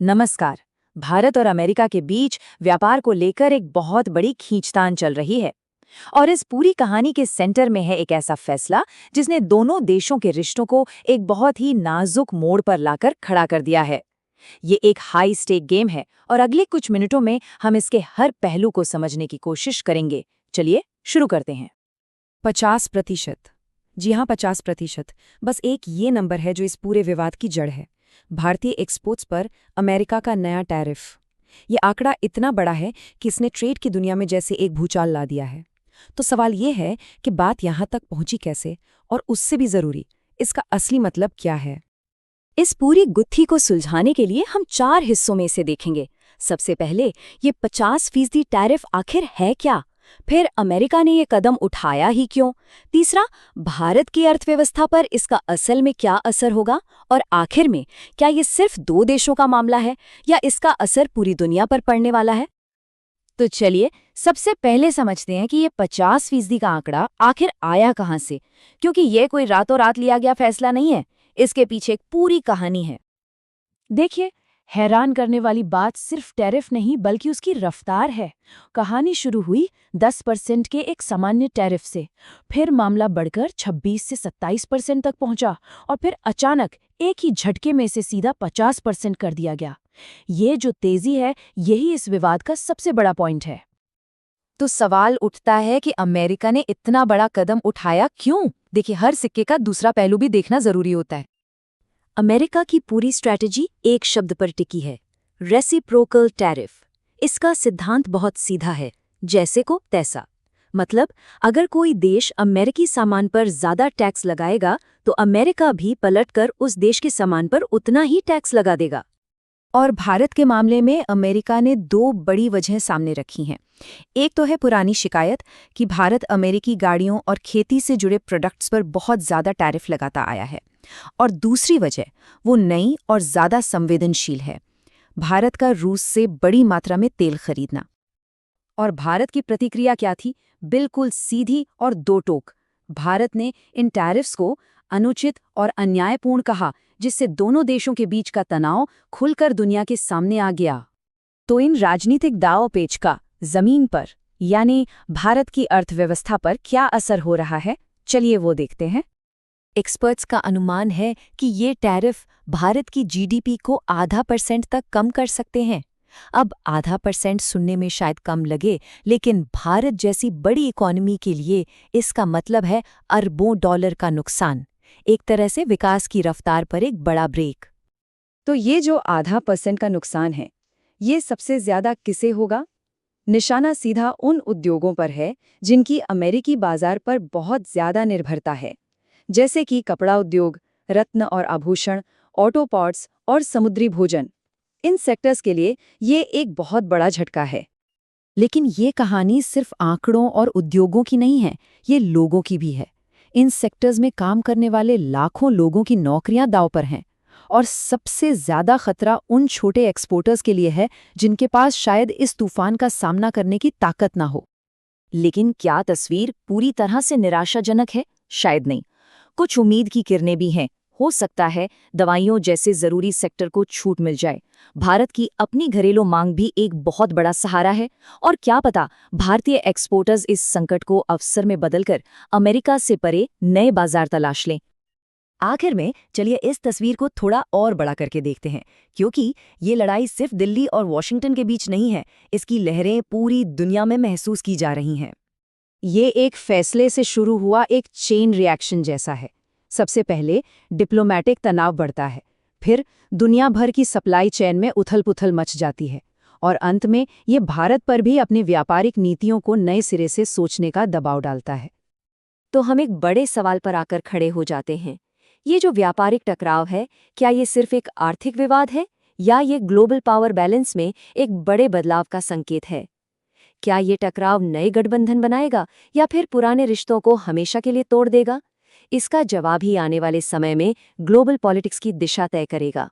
नमस्कार। भारत और अमेरिका के बीच व्यापार को लेकर एक बहुत बड़ी खींचतान चल रही है और इस पूरी कहानी के सेंटर में है एक ऐसा फैसला जिसने दोनों देशों के रिश्तों को एक बहुत ही नाजुक मोड़ पर लाकर खड़ा कर दिया है। ये एक हाई स्टेक गेम है और अगले कुछ मिनटों में हम इसके हर पहलू को समझने की कोशिश करेंगे। चलिए शुरू करते हैं। 50%। जी हाँ, 50%। बस एक ये नंबर है जो इस पूरे विवाद की जड़ है। भारतीय एक्सपोर्ट्स पर अमेरिका का नया टैरिफ। ये आंकड़ा इतना बड़ा है कि इसने ट्रेड की दुनिया में जैसे एक भूचाल ला दिया है। तो सवाल ये है कि बात यहाँ तक पहुंची कैसे, और उससे भी जरूरी, इसका असली मतलब क्या है। इस पूरी गुत्थी को सुलझाने के लिए हम 4 हिस्सों में इसे देखेंगे। सबसे पहले ये 50% टैरिफ आखिर है क्या, फिर अमेरिका ने ये कदम उठाया ही क्यों, तीसरा भारत की अर्थव्यवस्था पर इसका असल में क्या असर होगा, और आखिर में क्या ये सिर्फ 2 देशों का मामला है या इसका असर पूरी दुनिया पर पड़ने वाला है। तो चलिए सबसे पहले समझते हैं कि ये 50% का आंकड़ा आखिर आया कहाँ से, क्योंकि ये कोई रातों रात लिया गया फैसला नहीं है। इसके पीछे एक पूरी कहानी है। देखिए, हैरान करने वाली बात सिर्फ टैरिफ नहीं बल्कि उसकी रफ्तार है। कहानी शुरू हुई 10% के एक सामान्य टैरिफ से, फिर मामला बढ़कर 26 से 27% तक पहुंचा और फिर अचानक एक ही झटके में से सीधा 50% कर दिया गया। ये जो तेजी है, यही इस विवाद का सबसे बड़ा पॉइंट है। तो सवाल उठता है कि अमेरिका ने इतना बड़ा कदम उठाया क्यों? देखिए, हर सिक्के का दूसरा पहलू भी देखना जरूरी होता है। अमेरिका की पूरी स्ट्रैटेजी एक शब्द पर टिकी है, रेसिप्रोकल टैरिफ। इसका सिद्धांत बहुत सीधा है, जैसे को तैसा। मतलब अगर कोई देश अमेरिकी सामान पर ज्यादा टैक्स लगाएगा तो अमेरिका भी पलटकर उस देश के सामान पर उतना ही टैक्स लगा देगा। और भारत के मामले में अमेरिका ने 2 बड़ी वजहें सामने रखी हैं। एक तो है पुरानी शिकायत कि भारत अमेरिकी गाड़ियों और खेती से जुड़े प्रोडक्ट्स पर बहुत ज़्यादा टैरिफ लगाता आया है, और दूसरी वजह वो नई और ज़्यादा संवेदनशील है, भारत का रूस से बड़ी मात्रा में तेल खरीदना। और भारत की प्रतिक्रिया क्या थी? बिल्कुल सीधी और दो टोक। भारत ने इन टैरिफ्स को अनुचित और अन्यायपूर्ण कहा, जिससे दोनों देशों के बीच का तनाव खुलकर दुनिया के सामने आ गया। तो इन राजनीतिक दांव पेच का जमीन पर, यानी भारत की अर्थव्यवस्था पर क्या असर हो रहा है, चलिए वो देखते हैं। एक्सपर्ट्स का अनुमान है कि ये टैरिफ भारत की जीडीपी को ½ % तक कम कर सकते हैं। अब ½% सुनने में शायद कम लगे, लेकिन भारत जैसी बड़ी इकोनॉमी के लिए इसका मतलब है अरबों डॉलर का नुकसान, एक तरह से विकास की रफ्तार पर एक बड़ा ब्रेक। तो ये जो ½ % का नुकसान है, ये सबसे ज्यादा किसे होगा? निशाना सीधा उन उद्योगों पर है जिनकी अमेरिकी बाजार पर बहुत ज्यादा निर्भरता है, जैसे कि कपड़ा उद्योग, रत्न और आभूषण, ऑटो पार्ट्स और समुद्री भोजन। इन सेक्टर्स के लिए ये एक बहुत बड़ा झटका है। लेकिन ये कहानी सिर्फ आंकड़ों और उद्योगों की नहीं है, ये लोगों की भी है। इन सेक्टर्स में काम करने वाले लाखों लोगों की नौकरियां दांव पर हैं, और सबसे ज्यादा खतरा उन छोटे एक्सपोर्टर्स के लिए है जिनके पास शायद इस तूफान का सामना करने की ताकत ना हो। लेकिन क्या तस्वीर पूरी तरह से निराशाजनक है? शायद नहीं। कुछ उम्मीद की किरणें भी हैं। हो सकता है दवाइयों जैसे जरूरी सेक्टर को छूट मिल जाए। भारत की अपनी घरेलू मांग भी एक बहुत बड़ा सहारा है, और क्या पता भारतीय एक्सपोर्टर्स इस संकट को अवसर में बदलकर अमेरिका से परे नए बाजार तलाश लें। आखिर में चलिए इस तस्वीर को थोड़ा और बड़ा करके देखते हैं, क्योंकि ये लड़ाई सिर्फ दिल्ली और वॉशिंगटन के बीच नहीं है, इसकी लहरें पूरी दुनिया में महसूस की जा रही हैं। ये एक फैसले से शुरू हुआ एक चेन रिएक्शन जैसा है। सबसे पहले डिप्लोमैटिक तनाव बढ़ता है, फिर दुनिया भर की सप्लाई चेन में उथल-पुथल मच जाती है, और अंत में ये भारत पर भी अपनी व्यापारिक नीतियों को नए सिरे से सोचने का दबाव डालता है। तो हम एक बड़े सवाल पर आकर खड़े हो जाते हैं। ये जो व्यापारिक टकराव है, क्या ये सिर्फ एक आर्थिक विवाद है या ये ग्लोबल पावर बैलेंस में एक बड़े बदलाव का संकेत है? क्या ये टकराव नए गठबंधन बनाएगा या फिर पुराने रिश्तों को हमेशा के लिए तोड़ देगा? इसका जवाब ही आने वाले समय में ग्लोबल पॉलिटिक्स की दिशा तय करेगा।